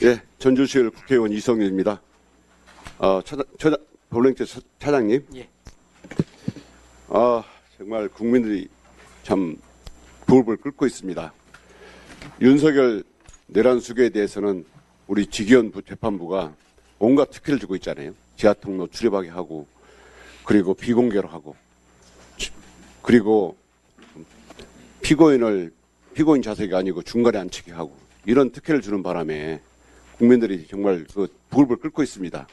예, 전주시의회 국회의원 이성윤입니다. 법령제 차장님. 예. 정말 국민들이 참 부글부글 끓고 있습니다. 윤석열 내란 수계에 대해서는 우리 지기현 재판부가 온갖 특혜를 주고 있잖아요. 지하통로 출입하게 하고, 그리고 비공개로 하고, 그리고 피고인 자석이 아니고 중간에 앉히게 하고, 이런 특혜를 주는 바람에 국민들이 정말 부글부글 끓고 있습니다.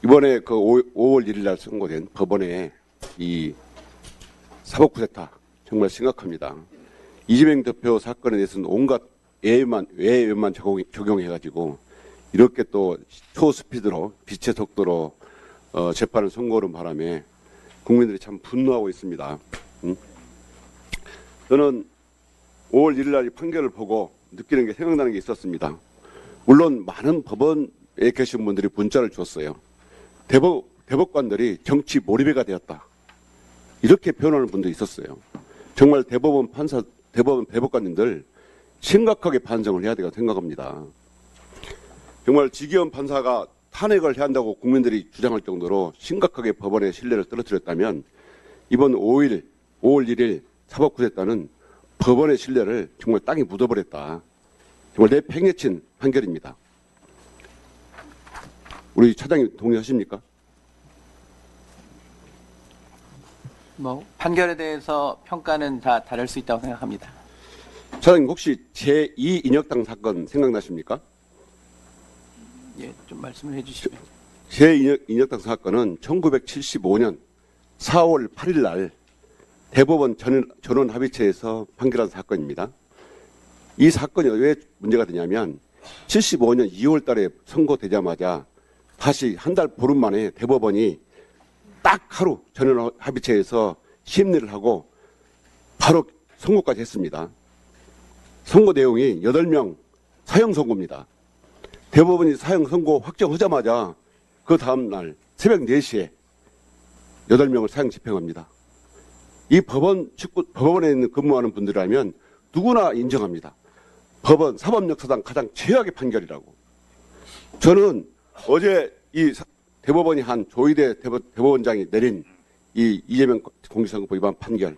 이번에 5월 1일 날 선고된 법원의 이 사법 쿠데타 정말 심각합니다. 이재명 대표 사건에 대해서는 온갖 외에만 적용해가지고 이렇게 또 초스피드로 빛의 속도로 재판을 선고하는 바람에 국민들이 참 분노하고 있습니다. 저는 5월 1일 날 이 판결을 보고 느끼는 게 생각나는 게 있었습니다. 물론 많은 법원에 계신 분들이 문자를 줬어요. 대법관들이 정치 몰입해가 되었다. 이렇게 표현하는 분도 있었어요. 정말 대법관님들 심각하게 반성을 해야 되고 생각합니다. 정말 지기현 판사가 탄핵을 해야 한다고 국민들이 주장할 정도로 심각하게 법원의 신뢰를 떨어뜨렸다면 이번 5월 1일 사법 쿠데타는 법원의 신뢰를 정말 땅에 묻어버렸다. 정말 내팽개친 판결입니다. 우리 차장님 동의하십니까? 판결에 대해서 평가는 다 다를 수 있다고 생각합니다. 차장님 혹시 제2 인혁당 사건 생각나십니까? 예, 좀 말씀을 해주시면. 제2 인혁당 사건은 1975년 4월 8일 날 대법원 전원 합의체에서 판결한 사건입니다. 이 사건이 왜 문제가 되냐면 75년 2월 달에 선고되자마자 다시 한 달 보름 만에 대법원이 딱 하루 전원 합의체에서 심리를 하고 바로 선고까지 했습니다. 선고 내용이 8명 사형 선고입니다. 대법원이 사형 선고 확정하자마자 그 다음날 새벽 4시에 8명을 사형 집행합니다. 이 법원에 있는 근무하는 분들이라면 누구나 인정합니다. 법원 사법역사상 가장 최악의 판결이라고. 저는 어제 이 대법원이 한 조희대 대법원장이 내린 이 이재명 공직선거법 위반 판결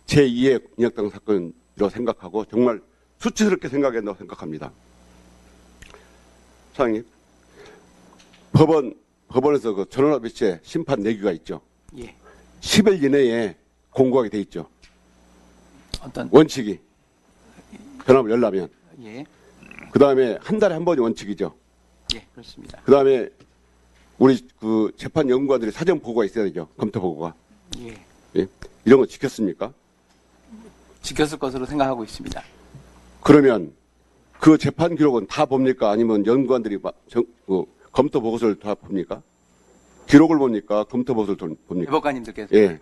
제2의 인혁당 사건이라고 생각하고 정말 수치스럽게 생각한다고 생각합니다. 사장님, 법원에서 그 전원합의체 심판 내규가 있죠. 예. 10일 이내에 공고하게 돼 있죠. 어떤 원칙이 변함을 열라면. 예. 그 다음에 한 달에 한 번이 원칙이죠. 예, 그렇습니다. 그 다음에 우리 그 재판 연구관들이 사전 보고가 있어야 되죠. 검토 보고가. 예. 예? 이런 거 지켰습니까? 지켰을 것으로 생각하고 있습니다. 그러면 그 재판 기록은 다 봅니까? 아니면 연구관들이 검토 보고서를 다 봅니까? 기록을 봅니까? 검토 보고서를 봅니까? 대법관님들께서 예.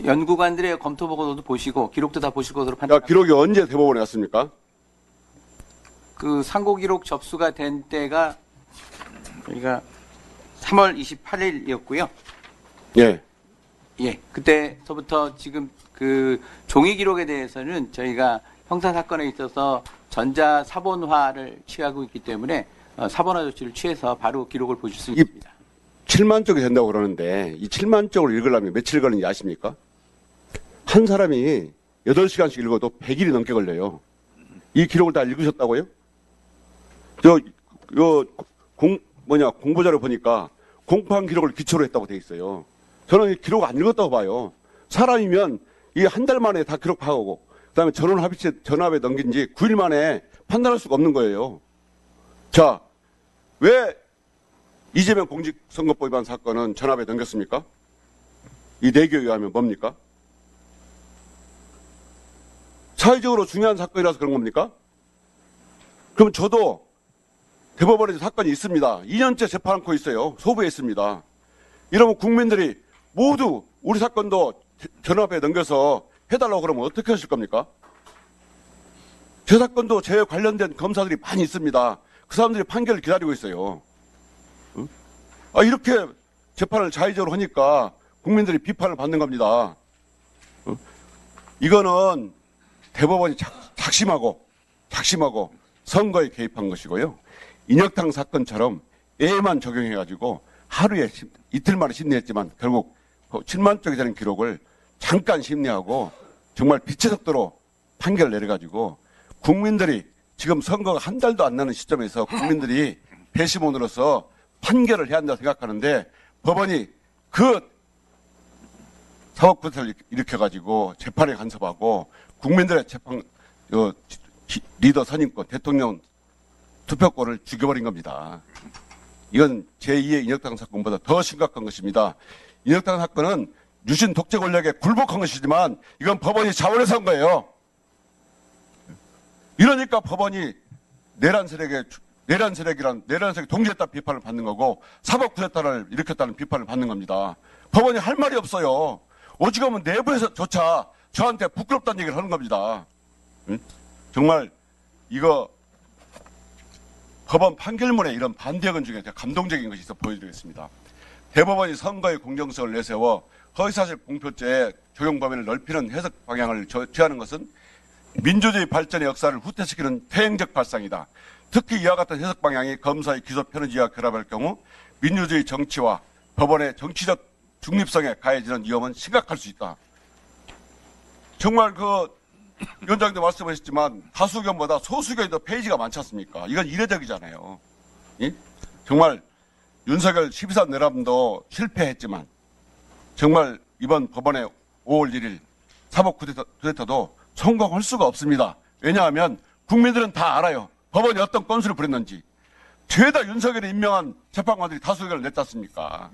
연구관들의 검토 보고도 보시고 기록도 다 보실 것으로 판단. 기록이 언제 대법원에 왔습니까? 그 상고 기록 접수가 된 때가 저희가 3월 28일이었고요. 예. 예, 그때서부터 지금 그 종이 기록에 대해서는 저희가 형사 사건에 있어서 전자 사본화를 취하고 있기 때문에 사본화 조치를 취해서 바로 기록을 보실 수 있습니다. 7만 쪽이 된다고 그러는데 이 7만 쪽을 읽으려면 며칠 걸리는지 아십니까? 한 사람이 8시간씩 읽어도 100일이 넘게 걸려요. 이 기록을 다 읽으셨다고요? 공보자료 보니까 공판 기록을 기초로 했다고 돼 있어요. 저는 이 기록 안 읽었다고 봐요. 사람이면 이 한 달 만에 다 기록하고 그다음에 전원 합의체 전압에 넘긴 지 9일 만에 판단할 수가 없는 거예요. 자, 왜 이재명 공직선거법 위반 사건은 전압에 넘겼습니까? 이 내규에 의하면 뭡니까? 사회적으로 중요한 사건이라서 그런 겁니까? 그럼 저도 대법원에서 사건이 있습니다. 2년째 재판하고 있어요. 소부했습니다. 이러면 국민들이 모두 우리 사건도 전압에 넘겨서 해달라고 그러면 어떻게 하실 겁니까? 제 사건도 제 관련된 검사들이 많이 있습니다. 그 사람들이 판결을 기다리고 있어요. 이렇게 재판을 자의적으로 하니까 국민들이 비판을 받는 겁니다. 이거는 대법원이 작심하고 선거에 개입한 것이고요. 인혁당 사건처럼 A만 적용해가지고 하루에 이틀 만에 심리했지만 결국 7만 쪽이 되는 기록을 잠깐 심리하고 정말 빛의 속도로 판결을 내려가지고 국민들이 지금 선거가 한 달도 안 나는 시점에서 국민들이 배심원으로서 판결을 해야 한다고 생각하는데 법원이 그 사법부를 일으켜가지고 재판에 간섭하고 국민들의 리더 선임권, 대통령 투표권을 죽여버린 겁니다. 이건 제2의 인혁당 사건보다 더 심각한 것입니다. 인혁당 사건은 유신 독재 권력에 굴복한 것이지만 이건 법원이 자원해서 한 거예요. 이러니까 법원이 내란 세력이 동지했다 비판을 받는 거고 사법 쿠데타를 일으켰다는 비판을 받는 겁니다. 법원이 할 말이 없어요. 오죽하면 내부에서조차 저한테 부끄럽다는 얘기를 하는 겁니다. 응? 정말 이거 법원 판결문에 이런 반대의견 중에 감동적인 것이 있어 보여드리겠습니다. 대법원이 선거의 공정성을 내세워 허위사실 공표죄의 적용 범위를 넓히는 해석 방향을 취하는 것은 민주주의 발전의 역사를 후퇴시키는 퇴행적 발상이다. 특히 이와 같은 해석 방향이 검사의 기소 편의지와 결합할 경우 민주주의 정치와 법원의 정치적 중립성에 가해지는 위험은 심각할 수 있다. 정말 위원장도 말씀하셨지만 다수 의견보다 소수 의견이 더 페이지가 많지 않습니까? 이건 이례적이잖아요. 예? 정말 윤석열 12선 내란도 실패했지만 정말 이번 법원의 5월 1일 사법 쿠데타도 성공할 수가 없습니다. 왜냐하면 국민들은 다 알아요. 법원이 어떤 건수를 부렸는지. 죄다 윤석열이 임명한 재판관들이 다수 의견을 냈지 않습니까?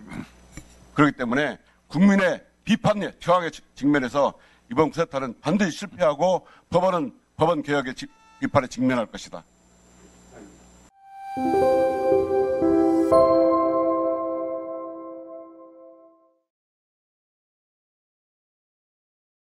그렇기 때문에 국민의 비판의 저항의 직면에서 이번 쿠데타는 반드시 실패하고 법원 개혁의 비판에 직면할 것이다.